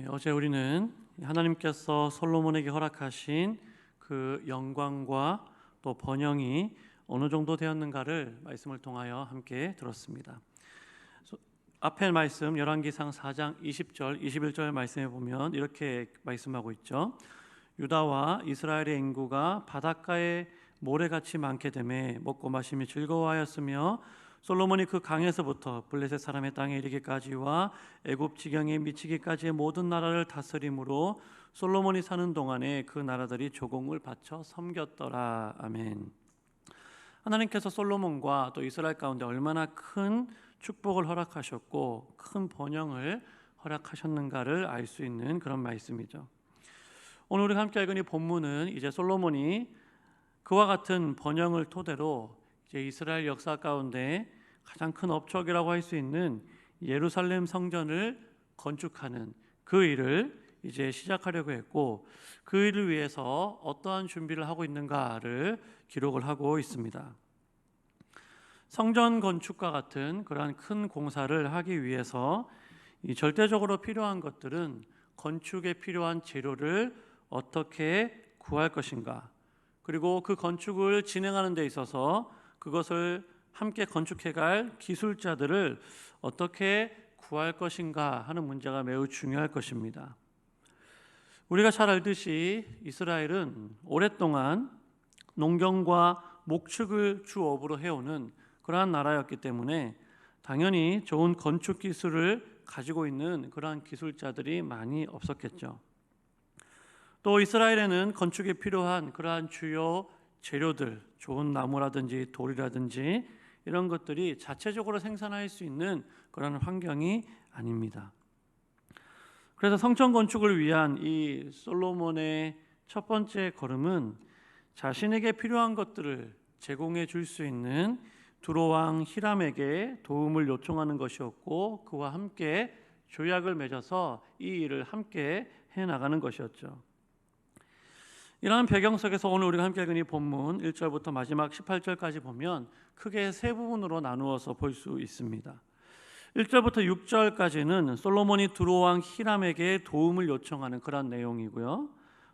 어제 우리는 하나님께서 솔로몬에게 허락하신 그 영광과 또 번영이 어느 정도 되었는가를 말씀을 통하여 함께 들었습니다. 앞에 말씀 열왕기상 4장 20절 21절 말씀에 보면 이렇게 말씀하고 있죠. 유다와 이스라엘의 인구가 바닷가에 모래같이 많게 되매 먹고 마시며 즐거워하였으며 솔로몬이 그 강에서부터 블레셋 사람의 땅에 이르기까지와 애굽 지경에 미치기까지의 모든 나라를 다스림으로 솔로몬이 사는 동안에 그 나라들이 조공을 바쳐 섬겼더라. 아멘. 하나님께서 솔로몬과 또 이스라엘 가운데 얼마나 큰 축복을 허락하셨고 큰 번영을 허락하셨는가를 알 수 있는 그런 말씀이죠. 오늘 우리가 함께 읽은 이 본문은 이제 솔로몬이 그와 같은 번영을 토대로 이제 이스라엘 역사 가운데 가장 큰 업적이라고 할 수 있는 예루살렘 성전을 건축하는 그 일을 이제 시작하려고 했고, 그 일을 위해서 어떠한 준비를 하고 있는가를 기록을 하고 있습니다. 성전 건축과 같은 그러한 큰 공사를 하기 위해서 이 절대적으로 필요한 것들은 건축에 필요한 재료를 어떻게 구할 것인가, 그리고 그 건축을 진행하는 데 있어서 그것을 함께 건축해갈 기술자들을 어떻게 구할 것인가 하는 문제가 매우 중요할 것입니다. 우리가 잘 알듯이 이스라엘은 오랫동안 농경과 목축을 주업으로 해오는 그러한 나라였기 때문에 당연히 좋은 건축 기술을 가지고 있는 그러한 기술자들이 많이 없었겠죠. 또 이스라엘에는 건축에 필요한 그러한 주요 재료들, 좋은 나무라든지 돌이라든지 이런 것들이 자체적으로 생산할 수 있는 그런 환경이 아닙니다. 그래서 성전 건축을 위한 이 솔로몬의 첫 번째 걸음은 자신에게 필요한 것들을 제공해 줄 수 있는 두로왕 히람에게 도움을 요청하는 것이었고, 그와 함께 조약을 맺어서 이 일을 함께 해나가는 것이었죠. 이러한 배경 속에서 오늘 우리가 함께 읽은 이 본문 1절부터 마지막 18절까지 보면 크게 세 부분으로 나누어서 볼 수 있습니다. 1절부터 6절까지는 솔로몬이 두로왕 히람에게 도움을 요청하는 그런 내용이고요.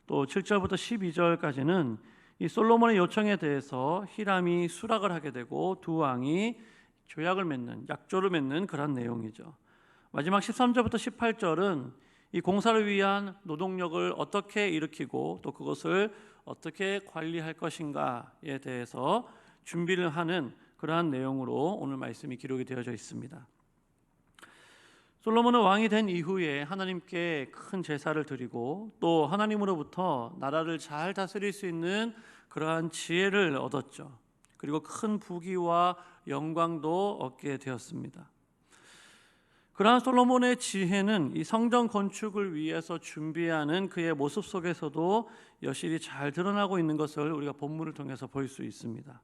또 7절부터 12절까지는 이 솔로몬의 요청에 대해서 히람이 수락을 하게 되고 두 왕이 조약을 맺는, 약조를 맺는 그런 내용이죠. 마지막 13절부터 18절은 이 공사를 위한 노동력을 어떻게 일으키고 또 그것을 어떻게 관리할 것인가에 대해서 준비를 하는 그러한 내용으로 오늘 말씀이 기록이 되어져 있습니다. 솔로몬은 왕이 된 이후에 하나님께 큰 제사를 드리고 또 하나님으로부터 나라를 잘 다스릴 수 있는 그러한 지혜를 얻었죠. 그리고 큰 부귀와 영광도 얻게 되었습니다. 그러한 솔로몬의 지혜는 이 성전 건축을 위해서 준비하는 그의 모습 속에서도 여실히 잘 드러나고 있는 것을 우리가 본문을 통해서 볼 수 있습니다.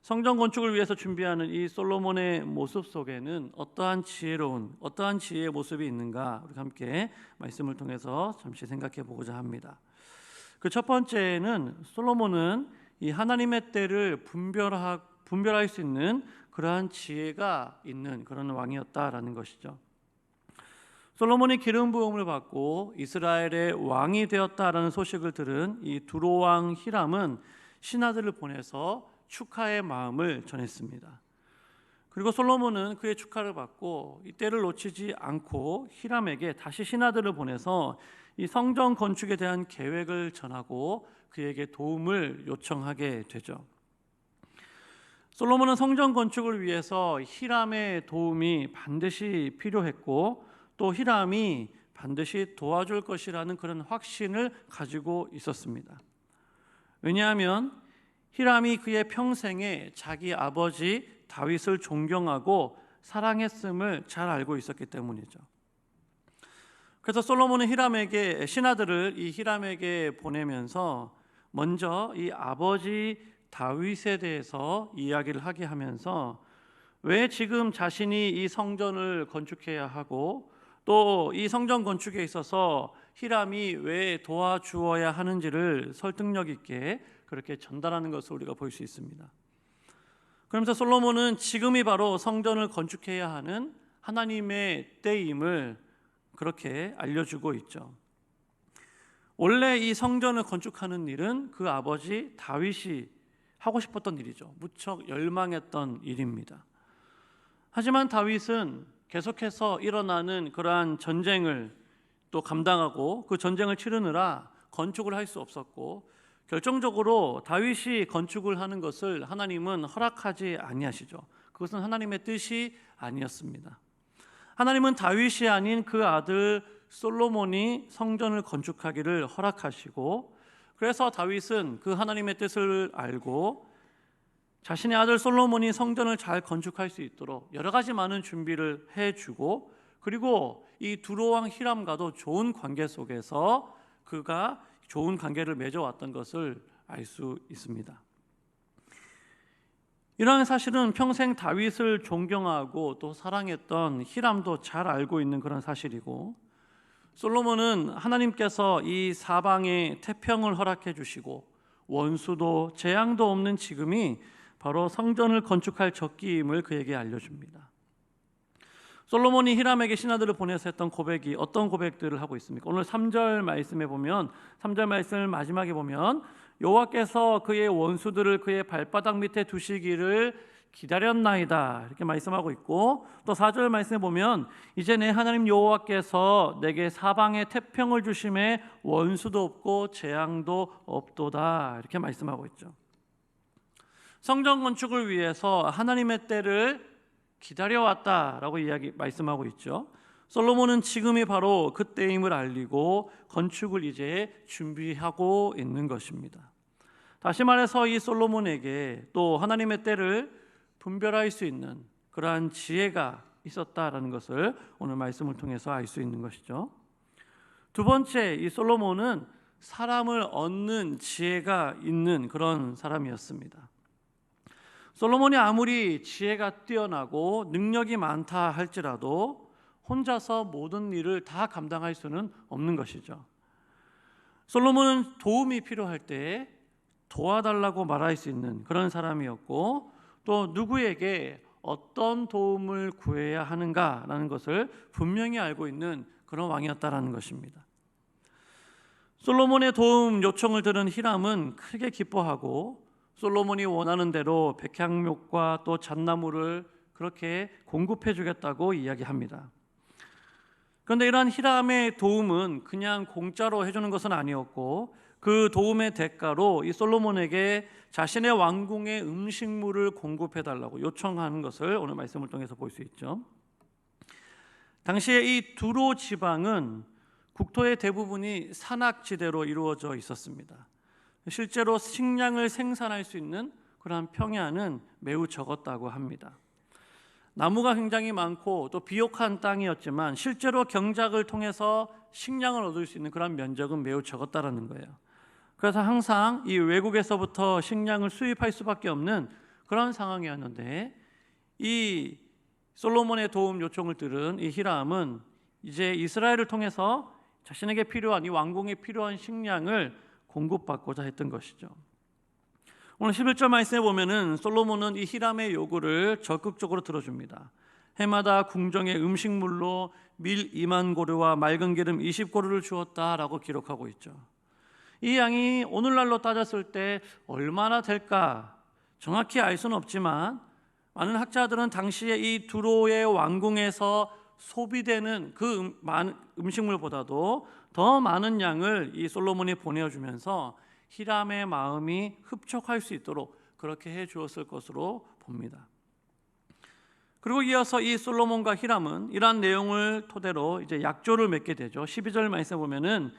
성전 건축을 위해서 준비하는 이 솔로몬의 모습 속에는 어떠한 지혜로운, 어떠한 지혜의 모습이 있는가, 우리가 함께 말씀을 통해서 잠시 생각해 보고자 합니다. 그 첫 번째는 솔로몬은 이 하나님의 때를 분별할 수 있는 그러한 지혜가 있는 그런 왕이었다라는 것이죠. 솔로몬이 기름 부음을 받고 이스라엘의 왕이 되었다라는 소식을 들은 이 두로왕 히람은 신하들을 보내서 축하의 마음을 전했습니다. 그리고 솔로몬은 그의 축하를 받고 이 때를 놓치지 않고 히람에게 다시 신하들을 보내서 이 성전 건축에 대한 계획을 전하고 그에게 도움을 요청하게 되죠. 솔로몬은 성전 건축을 위해서 히람의 도움이 반드시 필요했고 또 히람이 반드시 도와줄 것이라는 그런 확신을 가지고 있었습니다. 왜냐하면 히람이 그의 평생에 자기 아버지 다윗을 존경하고 사랑했음을 잘 알고 있었기 때문이죠. 그래서 솔로몬은 히람에게 신하들을 이 히람에게 보내면서 먼저 이 아버지 다윗에 대해서 이야기를 하게 하면서 왜 지금 자신이 이 성전을 건축해야 하고 또 이 성전 건축에 있어서 히람이 왜 도와주어야 하는지를 설득력 있게 그렇게 전달하는 것을 우리가 볼 수 있습니다. 그러면서 솔로몬은 지금이 바로 성전을 건축해야 하는 하나님의 때임을 그렇게 알려주고 있죠. 원래 이 성전을 건축하는 일은 그 아버지 다윗이 하고 싶었던 일이죠. 무척 열망했던 일입니다. 하지만 다윗은 계속해서 일어나는 그러한 전쟁을 또 감당하고 그 전쟁을 치르느라 건축을 할 수 없었고, 결정적으로 다윗이 건축을 하는 것을 하나님은 허락하지 아니하시죠. 그것은 하나님의 뜻이 아니었습니다. 하나님은 다윗이 아닌 그 아들 솔로몬이 성전을 건축하기를 허락하시고, 그래서 다윗은 그 하나님의 뜻을 알고 자신의 아들 솔로몬이 성전을 잘 건축할 수 있도록 여러 가지 많은 준비를 해주고, 그리고 이 두로왕 히람과도 좋은 관계 속에서 그가 좋은 관계를 맺어왔던 것을 알 수 있습니다. 이러한 사실은 평생 다윗을 존경하고 또 사랑했던 히람도 잘 알고 있는 그런 사실이고, 솔로몬은 하나님께서 이 사방에 태평을 허락해 주시고 원수도 재앙도 없는 지금이 바로 성전을 건축할 적기임을 그에게 알려줍니다. 솔로몬이 히람에게 신하들을 보내서 했던 고백이 어떤 고백들을 하고 있습니까? 오늘 3절 말씀에 보면, 3절 말씀을 마지막에 보면 여호와께서 그의 원수들을 그의 발바닥 밑에 두시기를 기다렸나이다 이렇게 말씀하고 있고, 또 4절 말씀에 보면 이제 내 하나님 여호와께서 내게 사방에 태평을 주심에 원수도 없고 재앙도 없도다 이렇게 말씀하고 있죠. 성전 건축을 위해서 하나님의 때를 기다려왔다라고 말씀하고 있죠. 솔로몬은 지금이 바로 그때임을 알리고 건축을 이제 준비하고 있는 것입니다. 다시 말해서 이 솔로몬에게 또 하나님의 때를 분별할 수 있는 그러한 지혜가 있었다라는 것을 오늘 말씀을 통해서 알 수 있는 것이죠. 두 번째, 이 솔로몬은 사람을 얻는 지혜가 있는 그런 사람이었습니다. 솔로몬이 아무리 지혜가 뛰어나고 능력이 많다 할지라도 혼자서 모든 일을 다 감당할 수는 없는 것이죠. 솔로몬은 도움이 필요할 때 도와달라고 말할 수 있는 그런 사람이었고, 또 누구에게 어떤 도움을 구해야 하는가라는 것을 분명히 알고 있는 그런 왕이었다라는 것입니다. 솔로몬의 도움 요청을 들은 히람은 크게 기뻐하고 솔로몬이 원하는 대로 백향목과 또 잣나무를 그렇게 공급해 주겠다고 이야기합니다. 그런데 이러한 히람의 도움은 그냥 공짜로 해주는 것은 아니었고, 그 도움의 대가로 이 솔로몬에게 자신의 왕궁의 음식물을 공급해 달라고 요청하는 것을 오늘 말씀을 통해서 볼 수 있죠. 당시에 이 두로 지방은 국토의 대부분이 산악지대로 이루어져 있었습니다. 실제로 식량을 생산할 수 있는 그러한 평야는 매우 적었다고 합니다. 나무가 굉장히 많고 또 비옥한 땅이었지만 실제로 경작을 통해서 식량을 얻을 수 있는 그런 면적은 매우 적었다라는 거예요. 그래서 항상 이 외국에서부터 식량을 수입할 수밖에 없는 그런 상황이었는데, 이 솔로몬의 도움 요청을 들은 이 히람은 이제 이스라엘을 통해서 자신에게 필요한 이 왕궁에 필요한 식량을 공급받고자 했던 것이죠. 오늘 11절 말씀에 보면은 솔로몬은 이 히람의 요구를 적극적으로 들어줍니다. 해마다 궁정의 음식물로 밀 2만 고르와 맑은 기름 20고르를 주었다라고 기록하고 있죠. 이 양이 오늘날로 따졌을 때 얼마나 될까 정확히 알 수는 없지만, 많은 학자들은 당시에 이 두로의 왕궁에서 소비되는 그 음식물보다도 더 많은 양을 이 솔로몬이 보내주면서 히람의 마음이 흡족할 수 있도록 그렇게 해 주었을 것으로 봅니다. 그리고 이어서 이 솔로몬과 히람은 이러한 내용을 토대로 이제 약조를 맺게 되죠. 12절 말씀에 보면은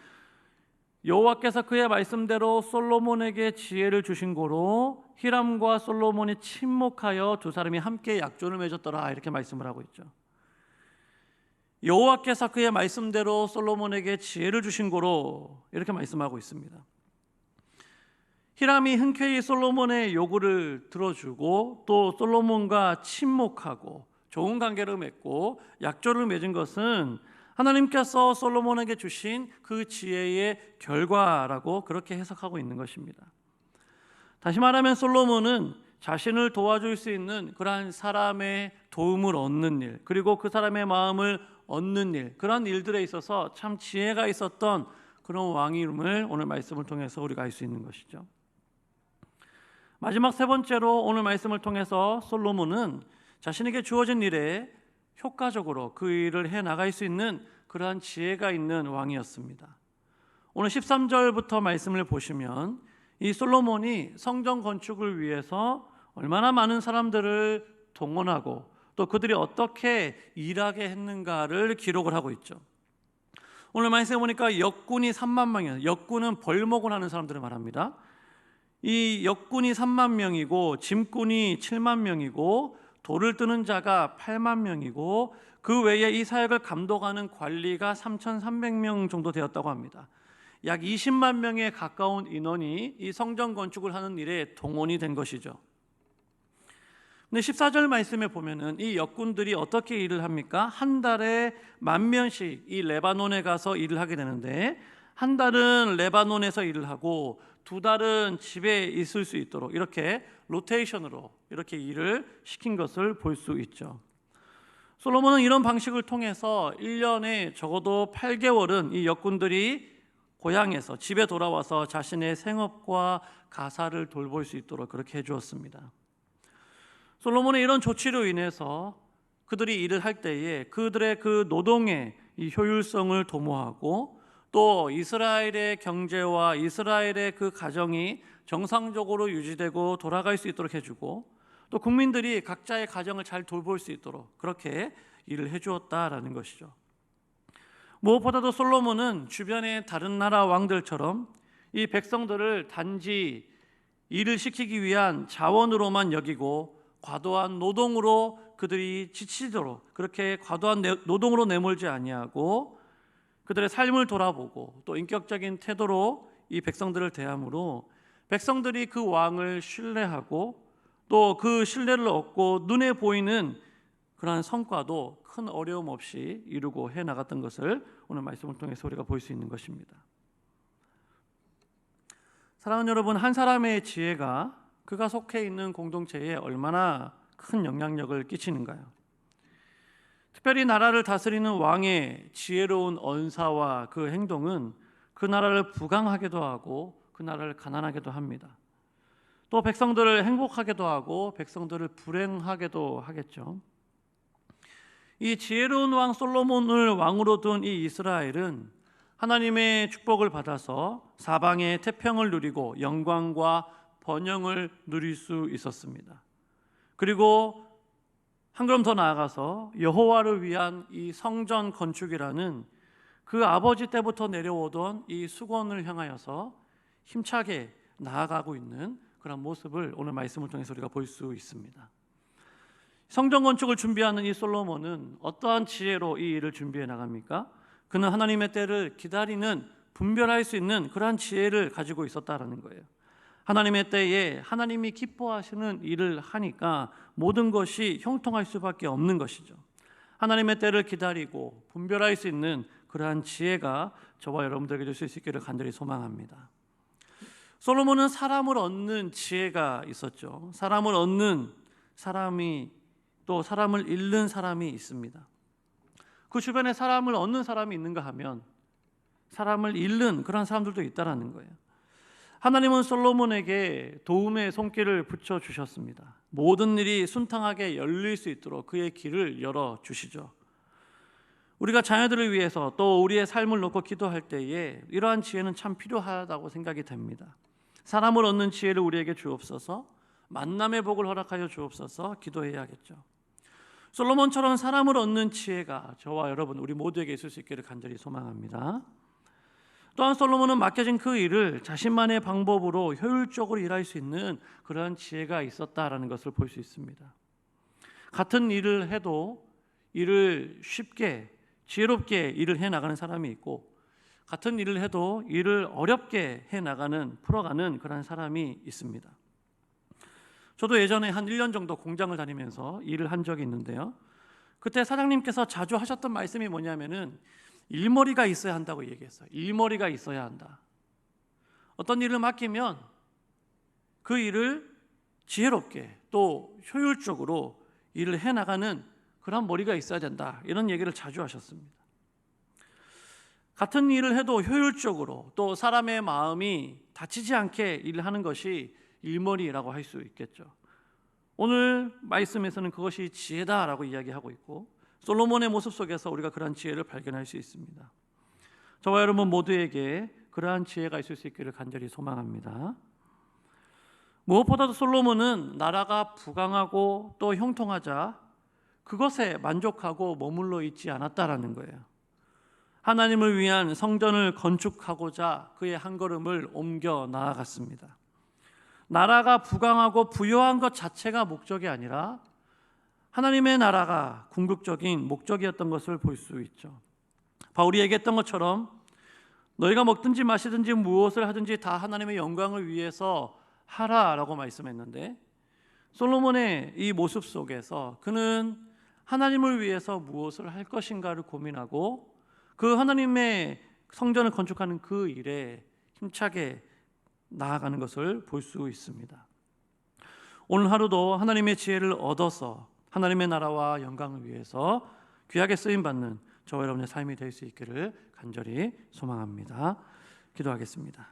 여호와께서 그의 말씀대로 솔로몬에게 지혜를 주신 고로 히람과 솔로몬이 친목하여 두 사람이 함께 약조를 맺었더라 이렇게 말씀을 하고 있죠. 여호와께서 그의 말씀대로 솔로몬에게 지혜를 주신 고로 이렇게 말씀하고 있습니다. 히람이 흔쾌히 솔로몬의 요구를 들어주고 또 솔로몬과 친목하고 좋은 관계를 맺고 약조를 맺은 것은 하나님께서 솔로몬에게 주신 그 지혜의 결과라고 그렇게 해석하고 있는 것입니다. 다시 말하면 솔로몬은 자신을 도와줄 수 있는 그러한 사람의 도움을 얻는 일, 그리고 그 사람의 마음을 얻는 일, 그런 일들에 있어서 참 지혜가 있었던 그런 왕임을 오늘 말씀을 통해서 우리가 알 수 있는 것이죠. 마지막 세 번째로 오늘 말씀을 통해서 솔로몬은 자신에게 주어진 일에 효과적으로 그 일을 해나갈 수 있는 그러한 지혜가 있는 왕이었습니다. 오늘 13절부터 말씀을 보시면 이 솔로몬이 성전 건축을 위해서 얼마나 많은 사람들을 동원하고 또 그들이 어떻게 일하게 했는가를 기록을 하고 있죠. 오늘 말씀해 보니까 역군이 3만 명이에요. 역군은 벌목을 하는 사람들을 말합니다. 이 역군이 3만 명이고 짐꾼이 7만 명이고 돌을 뜨는 자가 8만 명이고 그 외에 이 사역을 감독하는 관리가 3,300명 정도 되었다고 합니다. 약 20만 명에 가까운 인원이 이 성전 건축을 하는 일에 동원이 된 것이죠. 근데 14절 말씀에 보면은 이 역군들이 어떻게 일을 합니까? 한 달에 10,000명씩 이 레바논에 가서 일을 하게 되는데 한 달은 레바논에서 일을 하고 두 달은 집에 있을 수 있도록 이렇게 로테이션으로 이렇게 일을 시킨 것을 볼 수 있죠. 솔로몬은 이런 방식을 통해서 1년에 적어도 8개월은 이 역군들이 고향에서 집에 돌아와서 자신의 생업과 가사를 돌볼 수 있도록 그렇게 해주었습니다. 솔로몬의 이런 조치로 인해서 그들이 일을 할 때에 그들의 그 노동의 이 효율성을 도모하고 또 이스라엘의 경제와 이스라엘의 그 가정이 정상적으로 유지되고 돌아갈 수 있도록 해주고 또 국민들이 각자의 가정을 잘 돌볼 수 있도록 그렇게 일을 해주었다라는 것이죠. 무엇보다도 솔로몬은 주변의 다른 나라 왕들처럼 이 백성들을 단지 일을 시키기 위한 자원으로만 여기고 과도한 노동으로 그들이 지치도록 그렇게 과도한 노동으로 내몰지 아니하고 그들의 삶을 돌아보고 또 인격적인 태도로 이 백성들을 대함으로 백성들이 그 왕을 신뢰하고 또 그 신뢰를 얻고 눈에 보이는 그러한 성과도 큰 어려움 없이 이루고 해나갔던 것을 오늘 말씀을 통해서 우리가 볼 수 있는 것입니다. 사랑하는 여러분, 한 사람의 지혜가 그가 속해 있는 공동체에 얼마나 큰 영향력을 끼치는가요? 특별히 나라를 다스리는 왕의 지혜로운 언사와 그 행동은 그 나라를 부강하게도 하고 그 나라를 가난하게도 합니다. 또 백성들을 행복하게도 하고 백성들을 불행하게도 하겠죠. 이 지혜로운 왕 솔로몬을 왕으로 둔 이 이스라엘은 하나님의 축복을 받아서 사방의 태평을 누리고 영광과 번영을 누릴 수 있었습니다. 그리고 한 걸음 더 나아가서 여호와를 위한 이 성전 건축이라는 그 아버지 때부터 내려오던 이 수건을 향하여서 힘차게 나아가고 있는 그런 모습을 오늘 말씀을 통해서 우리가 볼 수 있습니다. 성전 건축을 준비하는 이 솔로몬은 어떠한 지혜로 이 일을 준비해 나갑니까? 그는 하나님의 때를 기다리는 분별할 수 있는 그러한 지혜를 가지고 있었다라는 거예요. 하나님의 때에 하나님이 기뻐하시는 일을 하니까 모든 것이 형통할 수밖에 없는 것이죠. 하나님의 때를 기다리고 분별할 수 있는 그러한 지혜가 저와 여러분들에게 줄 수 있기를 간절히 소망합니다. 솔로몬은 사람을 얻는 지혜가 있었죠. 사람을 얻는 사람이 또 사람을 잃는 사람이 있습니다. 그 주변에 사람을 얻는 사람이 있는가 하면 사람을 잃는 그런 사람들도 있다라는 거예요. 하나님은 솔로몬에게 도움의 손길을 붙여주셨습니다. 모든 일이 순탄하게 열릴 수 있도록 그의 길을 열어주시죠. 우리가 자녀들을 위해서 또 우리의 삶을 놓고 기도할 때에 이러한 지혜는 참 필요하다고 생각이 됩니다. 사람을 얻는 지혜를 우리에게 주옵소서, 만남의 복을 허락하여 주옵소서 기도해야겠죠. 솔로몬처럼 사람을 얻는 지혜가 저와 여러분 우리 모두에게 있을 수 있기를 간절히 소망합니다. 또한 솔로몬은 맡겨진 그 일을 자신만의 방법으로 효율적으로 일할 수 있는 그런 지혜가 있었다라는 것을 볼 수 있습니다. 같은 일을 해도 일을 쉽게 지혜롭게 일을 해나가는 사람이 있고 같은 일을 해도 일을 어렵게 해나가는 풀어가는 그런 사람이 있습니다. 저도 예전에 한 1년 정도 공장을 다니면서 일을 한 적이 있는데요. 그때 사장님께서 자주 하셨던 말씀이 뭐냐면은 일머리가 있어야 한다고 얘기했어요. 일머리가 있어야 한다. 어떤 일을 맡기면 그 일을 지혜롭게 또 효율적으로 일을 해나가는 그런 머리가 있어야 된다, 이런 얘기를 자주 하셨습니다. 같은 일을 해도 효율적으로 또 사람의 마음이 다치지 않게 일하는 것이 일머리라고 할 수 있겠죠. 오늘 말씀에서는 그것이 지혜다라고 이야기하고 있고, 솔로몬의 모습 속에서 우리가 그러한 지혜를 발견할 수 있습니다. 저와 여러분 모두에게 그러한 지혜가 있을 수 있기를 간절히 소망합니다. 무엇보다도 솔로몬은 나라가 부강하고 또 형통하자 그것에 만족하고 머물러 있지 않았다라는 거예요. 하나님을 위한 성전을 건축하고자 그의 한 걸음을 옮겨 나아갔습니다. 나라가 부강하고 부요한 것 자체가 목적이 아니라 하나님의 나라가 궁극적인 목적이었던 것을 볼 수 있죠. 바울이 얘기했던 것처럼 너희가 먹든지 마시든지 무엇을 하든지 다 하나님의 영광을 위해서 하라라고 말씀했는데, 솔로몬의 이 모습 속에서 그는 하나님을 위해서 무엇을 할 것인가를 고민하고 그 하나님의 성전을 건축하는 그 일에 힘차게 나아가는 것을 볼 수 있습니다. 오늘 하루도 하나님의 지혜를 얻어서 하나님의 나라와 영광을 위해서 귀하게 쓰임받는 저와 여러분의 삶이 될 수 있기를 간절히 소망합니다. 기도하겠습니다.